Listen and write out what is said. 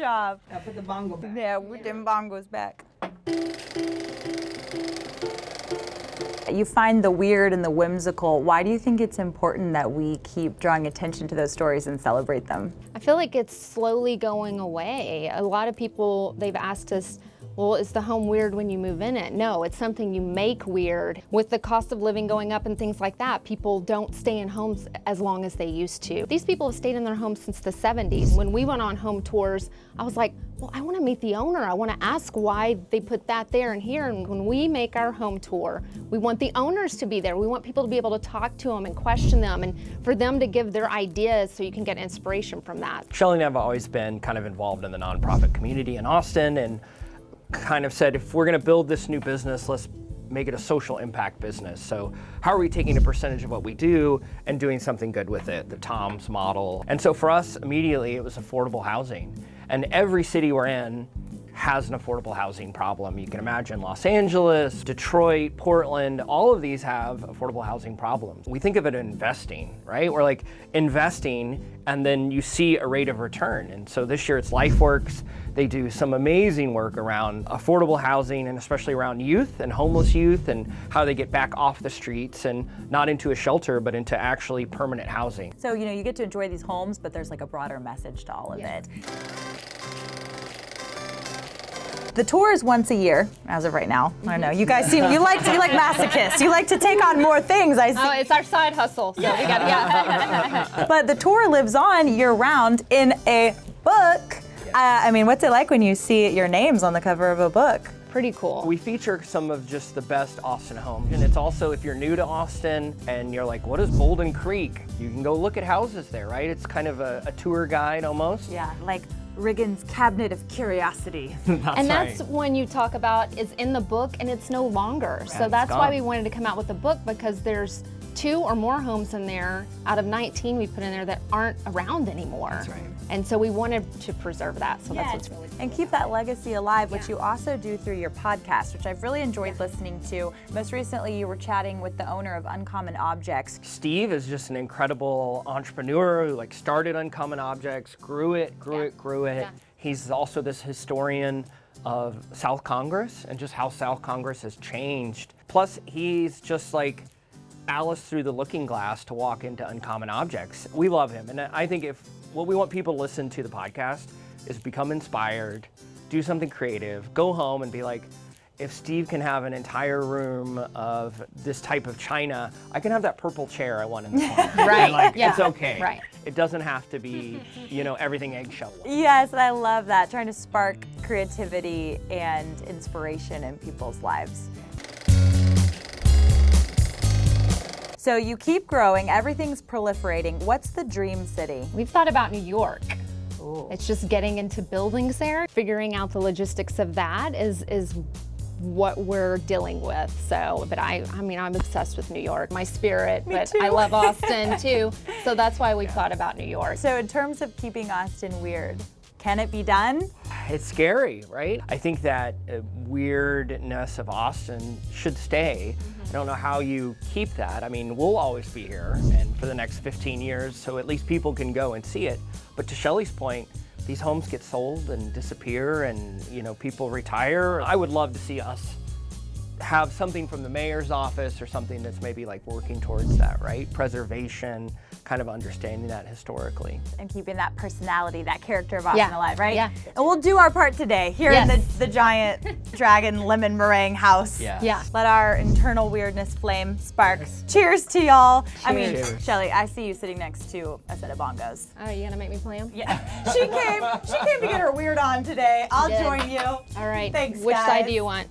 job. I put the bongo back. Yeah, with them bongos back. You find the weird and the whimsical. Why do you think it's important that we keep drawing attention to those stories and celebrate them? I feel like it's slowly going away. A lot of people, they've asked us, well, is the home weird when you move in it? No, it's something you make weird. With the cost of living going up and things like that, people don't stay in homes as long as they used to. These people have stayed in their homes since the 70s. When we went on home tours, I was like, well, I want to meet the owner. I want to ask why they put that there and here. And when we make our home tour, we want the owners to be there. We want people to be able to talk to them and question them and for them to give their ideas so you can get inspiration from that. Chelle Neff have always been kind of involved in the nonprofit community in Austin and kind of said, if we're going to build this new business, let's make it a social impact business. So how are we taking a percentage of what we do and doing something good with it, the TOMS model. And so for us, immediately, it was affordable housing. And every city we're in has an affordable housing problem. You can imagine Los Angeles, Detroit, Portland, all of these have affordable housing problems. We think of it investing, right? We're like investing and then you see a rate of return. And so this year it's LifeWorks. They do some amazing work around affordable housing and especially around youth and homeless youth and how they get back off the streets and not into a shelter, but into actually permanent housing. So, you get to enjoy these homes, but there's like a broader message to all of it. The tour is once a year, as of right now. I don't know. You guys seem, you like masochists. You like to take on more things. I see. Oh, it's our side hustle, so we gotta, yeah. But the tour lives on year round in a book. I mean, what's it like when you see your names on the cover of a book? Pretty cool. We feature some of just the best Austin homes. And it's also, if you're new to Austin and you're like, what is Bolden Creek? You can go look at houses there, right? It's kind of a tour guide almost. Yeah, like Riggins' Cabinet of Curiosity. That's when you talk about is in the book and it's no longer. Yeah, so that's why gone. we wanted to come out with the book because there's 2 or more homes in there out of 19 we put in there that aren't around anymore. That's right. And so we wanted to preserve that. So that's what's really cool. And keep that legacy alive, which you also do through your podcast, which I've really enjoyed listening to. Most recently, you were chatting with the owner of Uncommon Objects. Steve is just an incredible entrepreneur who started Uncommon Objects, grew it. Yeah. He's also this historian of South Congress and just how South Congress has changed. Plus, he's just like Alice through the looking glass to walk into Uncommon Objects. We love him. And I think what we want people to listen to the podcast is become inspired, do something creative, go home and be like, if Steve can have an entire room of this type of china, I can have that purple chair I want in the farm. Right. It's okay. Right. It doesn't have to be, everything eggshell. Yes, and I love that, trying to spark creativity and inspiration in people's lives. So you keep growing, everything's proliferating. What's the dream city? We've thought about New York. Ooh. It's just getting into buildings there. Figuring out the logistics of that is what we're dealing with. So, but I mean, I'm obsessed with New York, my spirit, but too. I love Austin too. So that's why we thought about New York. So in terms of keeping Austin weird, can it be done? It's scary, right? I think that weirdness of Austin should stay. I don't know how you keep that. I mean, we'll always be here and for the next 15 years, so at least people can go and see it. But to Shelly's point, these homes get sold and disappear and, people retire. I would love to see us have something from the mayor's office or something that's maybe working towards that, right? Preservation, kind of understanding that historically. And keeping that personality, that character of Austin alive, right? Yeah. And we'll do our part today here in the giant dragon lemon meringue house. Yeah. Let our internal weirdness flame spark. Cheers to y'all. I mean, Cheers. Shelly, I see you sitting next to a set of bongos. Oh, you gonna make me play them? Yeah. She came to get her weird on today. I'll did. join you. All right. Thanks, Which guys. side do you want?